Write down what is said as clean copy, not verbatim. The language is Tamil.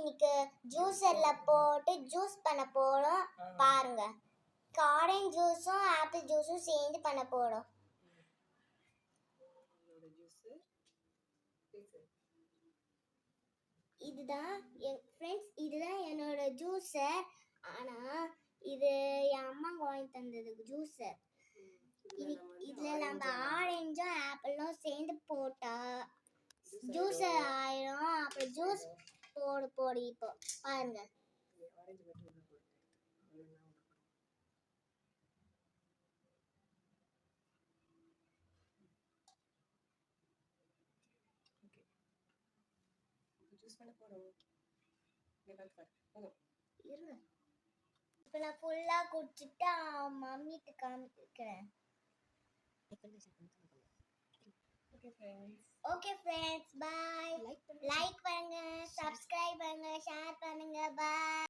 இன்னைக்கு ஜூஸர்ல போட்டு ஜூஸ் பண்ண போறோம் பாருங்க. ஆரஞ்சு ஜூஸும் ஆப்பிள் ஜூஸும் சேர்ந்து பண்ண போறோம். இதுதான் ஃப்ரெண்ட்ஸ், இதுதான் என்னோட ஜூஸர். ஆனா இது என் அம்மா வாங்கி தந்தது ஜூஸர். இதுல நம்ம ஆரஞ்சும் ஆப்பிளும் சேர்ந்து போட்டா ஜூஸர் ஆயிரும். அப்புறம் ஜூஸ் போடு இப்போ பாருங்க. ஜூஸ் பண்ண போறோம். இருங்க, இப்போ நான் ஃபுல்லா குடிச்சிட்டு மம்மிக்கு காமிக்கிறேன். Okay friends, by. லைக்